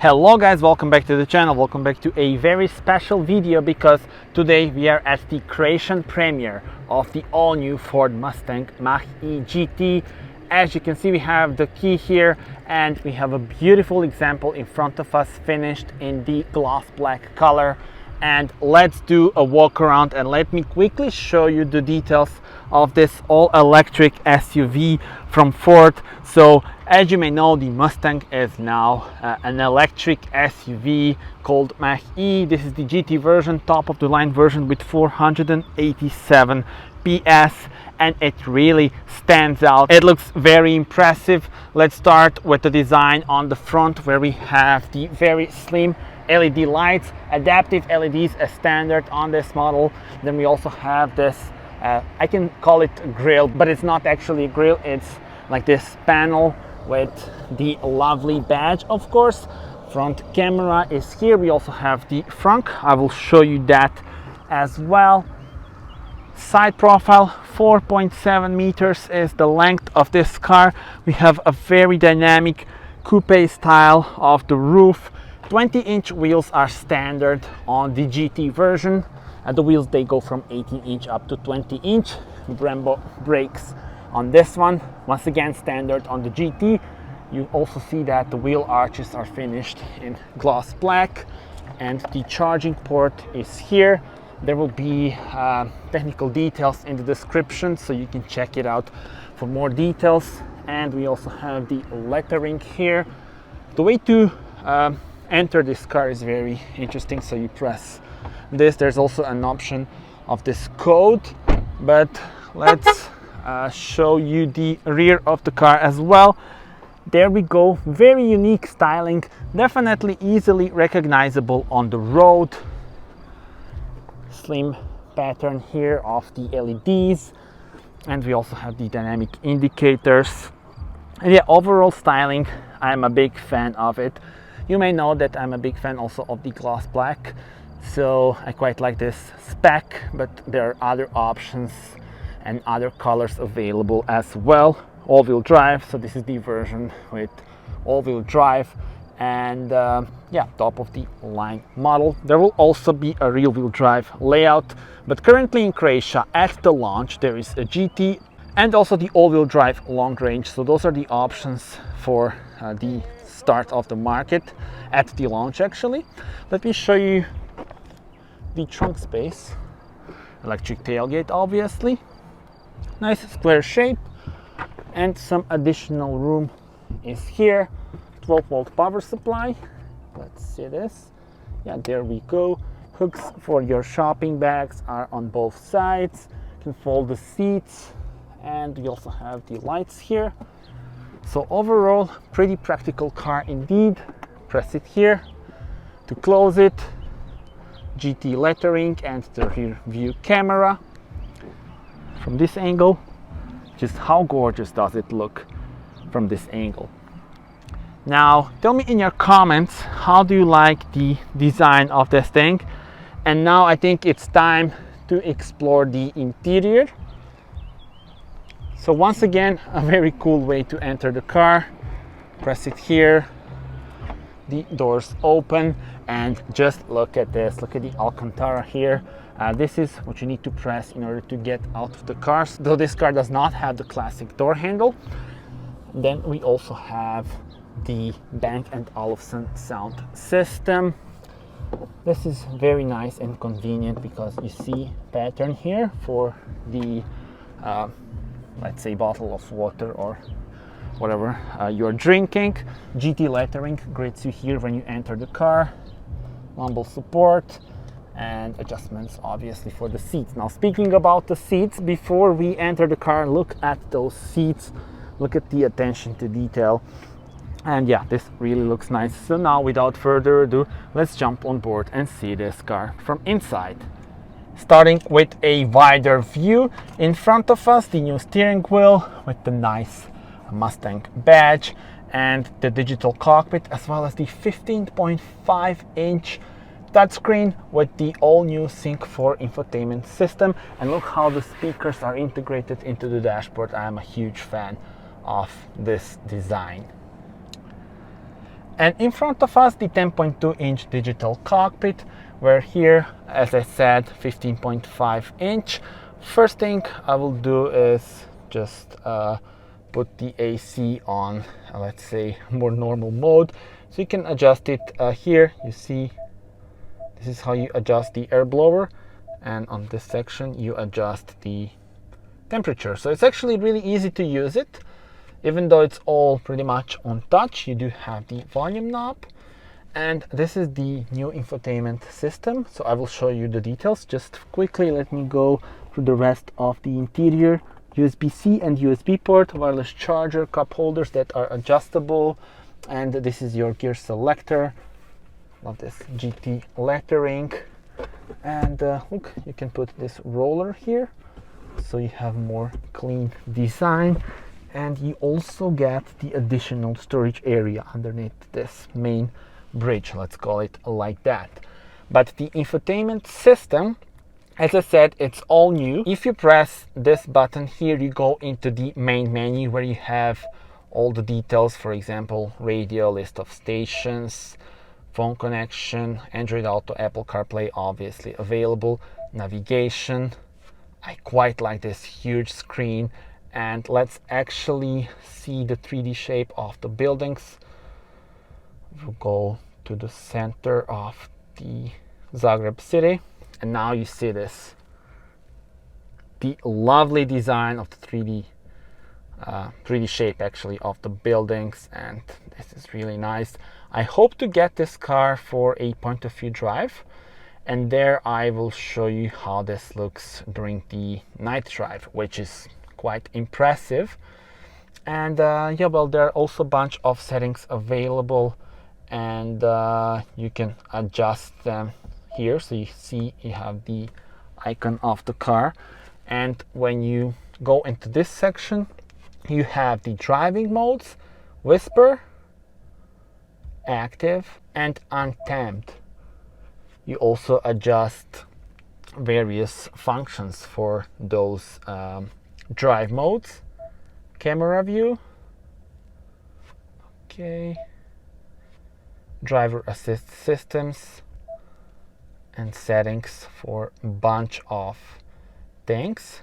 Hello guys, welcome back to the channel. Welcome back to a very special video because today we are at the Croatian premiere of the all-new Ford Mustang Mach-E GT. As you can see, we have the key here and we have a beautiful example in front of us, finished in the gloss black color. And let's do a walk around and let me quickly show you the details of this all-electric SUV from Ford. So as you may know, the Mustang is now an electric SUV called Mach-E. This is the GT version, top of the line version with 487 PS, and it really stands out. It looks very impressive. Let's start with the design on the front, where we have the very slim LED lights, adaptive LEDs as standard on this model. Then we also have this, I can call it a grille, but it's not actually a grille. It's like this panel with the lovely badge, of course. Front camera is here. We also have the front. I will show you that as well. Side profile, 4.7 meters is the length of this car. We have a very dynamic coupe style of the roof. 20-inch wheels are standard on the GT version. The wheels, they go from 18-inch up to 20-inch. Brembo brakes on this one, once again standard on the GT. You also see that the wheel arches are finished in gloss black, and the charging port is here. There will be technical details in the description, so you can check it out for more details. And we also have the lettering here. The way to enter this car is very interesting. So you press this. There's also an option of this code, but let's show you the rear of the car as well. There we go. Very unique styling, definitely easily recognizable on the road. Slim pattern here of the LEDs, and we also have the dynamic indicators. And yeah, overall styling, I'm a big fan of it. You may know that I'm a big fan also of the gloss black, so I quite like this spec, but there are other options and other colors available as well. All-wheel drive, so this is the version with all-wheel drive, and yeah, top of the line model. There will also be a rear-wheel drive layout, but currently in Croatia at the launch there is a GT and also the all-wheel drive long range. So those are the options for the start of the market at the launch. Actually, let me show you the trunk space. Electric tailgate, obviously, nice square shape, and some additional room is here. 12-volt power supply. Let's see this. Yeah, there we go. Hooks for your shopping bags are on both sides. You can fold the seats, and we also have the lights here. So overall, pretty practical car indeed. Press it here to close it. GT lettering and the rear view camera from this angle. Just how gorgeous does it look from this angle? Now tell me in your comments, how do you like the design of this thing? And now I think it's time to explore the interior. So once again, a very cool way to enter the car. Press it here, the doors open, and just look at this. Look at the Alcantara here. This is what you need to press in order to get out of the car, though this car does not have the classic door handle. Then we also have the Bang & Olufsen sound system. This is very nice and convenient because you see pattern here for the let's say bottle of water or whatever you're drinking. GT lettering greets you here when you enter the car. Lumbar support and adjustments obviously for the seats. Now speaking about the seats, before we enter the car, look at those seats. Look at the attention to detail. And yeah, this really looks nice. So now without further ado, let's jump on board and see this car from inside. Starting with a wider view, in front of us the new steering wheel with the nice Mustang badge and the digital cockpit, as well as the 15.5-inch touchscreen with the all-new Sync 4 infotainment system. And look how the speakers are integrated into the dashboard. I am a huge fan of this design. And in front of us, the 10.2-inch digital cockpit, where here, as I said, 15.5-inch. First thing I will do is just put the AC on, let's say, more normal mode. So you can adjust it here. You see, this is how you adjust the air blower. And on this section, you adjust the temperature. So it's actually really easy to use it. Even though it's all pretty much on touch, you do have the volume knob. And this is the new infotainment system. So I will show you the details. Just quickly, let me go through the rest of the interior. USB-C and USB port, wireless charger, cup holders that are adjustable. And this is your gear selector. Love this GT lettering. And look, you can put this roller here. So you have more clean design. And you also get the additional storage area underneath this main bridge, let's call it like that. But the infotainment system, as I said, it's all new. If you press this button here, you go into the main menu where you have all the details, for example, radio, list of stations, phone connection, Android Auto, Apple CarPlay obviously available, navigation. I quite like this huge screen. And let's actually see the 3D shape of the buildings. We'll go to the center of the Zagreb city. And now you see this. The lovely design of the 3D shape actually of the buildings. And this is really nice. I hope to get this car for a point of view drive. And there I will show you how this looks during the night drive, which is quite impressive. And yeah, well, there are also a bunch of settings available, and you can adjust them here. So you see you have the icon of the car, and when you go into this section, you have the driving modes: whisper, active, and untamed. You also adjust various functions for those drive modes. Camera view, okay, driver assist systems, and settings for a bunch of things.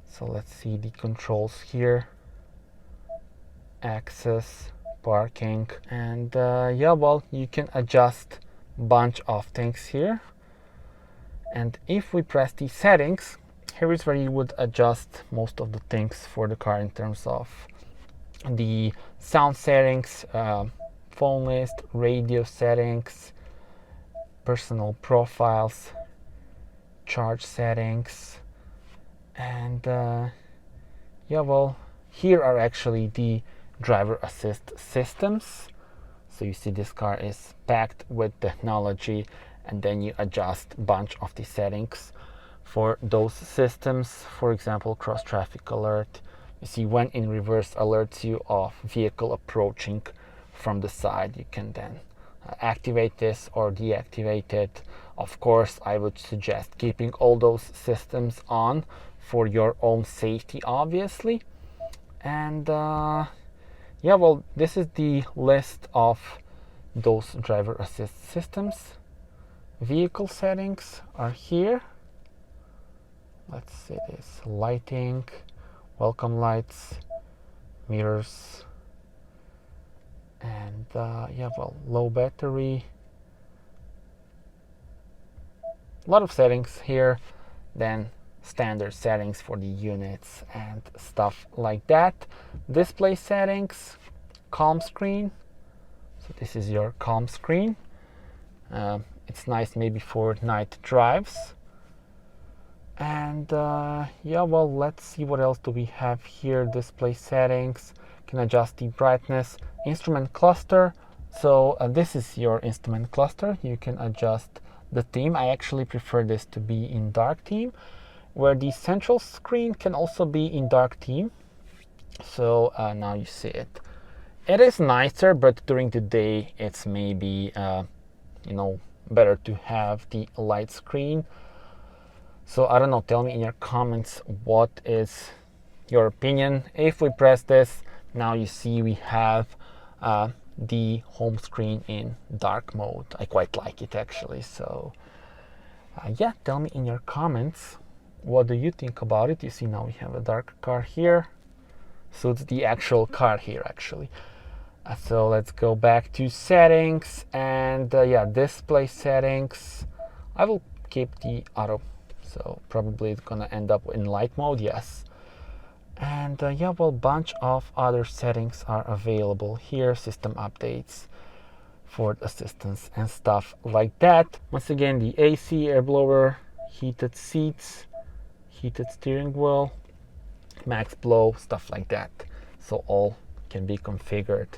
So let's see the controls here: access, parking, and yeah, well, you can adjust a bunch of things here. And if we press the settings, here is where you would adjust most of the things for the car in terms of the sound settings, phone list, radio settings, personal profiles, charge settings, and yeah, well, here are actually the driver assist systems. So you see this car is packed with technology, and then you adjust a bunch of the settings for those systems. For example, cross traffic alert. You see when in reverse alerts you of vehicle approaching from the side. You can then activate this or deactivate it. Of course, I would suggest keeping all those systems on for your own safety, obviously. And yeah, well, this is the list of those driver assist systems. Vehicle settings are here. Let's see this: lighting, welcome lights, mirrors, and yeah, well, low battery. A lot of settings here. Then standard settings for the units and stuff like that. Display settings, calm screen. So this is your calm screen. It's nice maybe for night drives. And yeah, well, let's see what else do we have here. Display settings, can adjust the brightness, instrument cluster. So this is your instrument cluster. You can adjust the theme. I actually prefer this to be in dark theme, where the central screen can also be in dark theme. So now you see it. It is nicer, but during the day it's maybe you know, better to have the light screen. So I don't know, tell me in your comments what is your opinion. If we press this, now you see we have the home screen in dark mode. I quite like it actually. So yeah, tell me in your comments, what do you think about it? You see now we have a dark car here, so it's the actual car here actually. So let's go back to settings, and yeah, display settings, I will keep the auto, so probably it's gonna end up in light mode, yes. And yeah, well, bunch of other settings are available here, system updates, FORD assistance and stuff like that. Once again, the AC, air blower, heated seats, heated steering wheel, max blow, stuff like that. So all can be configured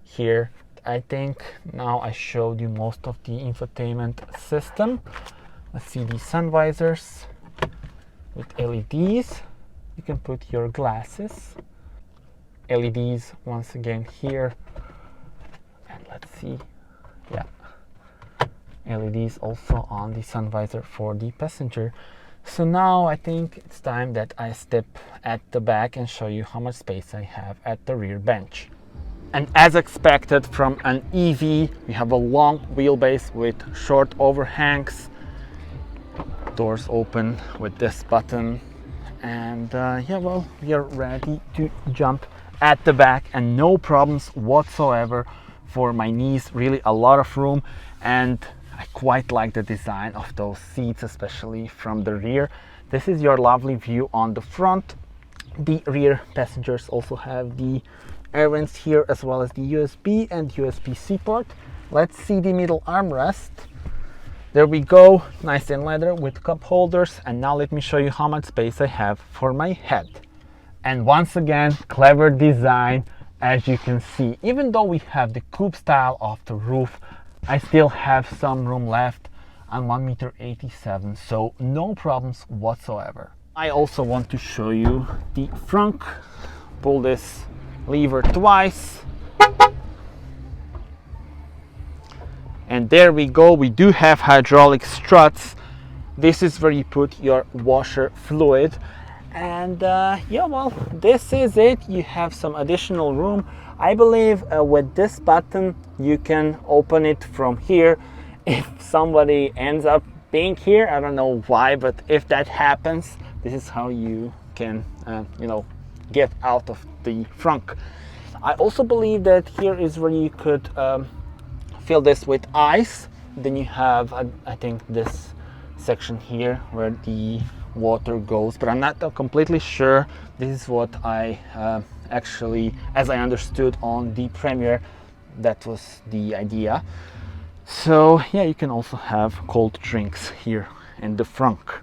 here. I think now I showed you most of the infotainment system. Let's see the sun visors with LEDs. You can put your glasses, LEDs once again here, and let's see, yeah, LEDs also on the sun visor for the passenger. So now I think it's time that I step at the back and show you how much space I have at the rear bench. And as expected from an EV, we have a long wheelbase with short overhangs, doors open with this button. And yeah, well, we are ready to jump at the back, and no problems whatsoever for my knees. Really a lot of room, and I quite like the design of those seats, especially from the rear. This is your lovely view on the front. The rear passengers also have the air vents here, as well as the USB and USB-C port. Let's see the middle armrest. There we go, nice in leather with cup holders. And now let me show you how much space I have for my head. And once again, clever design, as you can see. Even though we have the coupe style of the roof, I still have some room left. I'm 1.87 m, so no problems whatsoever. I also want to show you the front. Pull this lever twice. And there we go, we do have hydraulic struts. This is where you put your washer fluid. And yeah, well, this is it. You have some additional room. I believe with this button, you can open it from here. If somebody ends up being here, I don't know why, but if that happens, this is how you can, you know, get out of the frunk. I also believe that here is where you could fill this with ice. Then you have I think this section here where the water goes, but I'm not completely sure. This is what I actually, as I understood on the Premier, that was the idea. So yeah, you can also have cold drinks here in the frunk.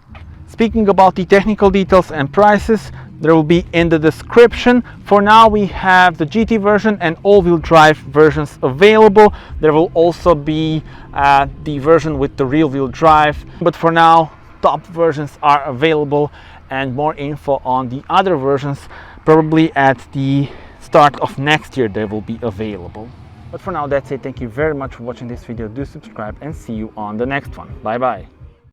Speaking about the technical details and prices, there will be in the description. For now, we have the GT version and all-wheel drive versions available. There will also be the version with the rear-wheel drive, but for now, top versions are available, and more info on the other versions probably at the start of next year they will be available. But for now, that's it. Thank you very much for watching this video. Do subscribe and see you on the next one. Bye bye.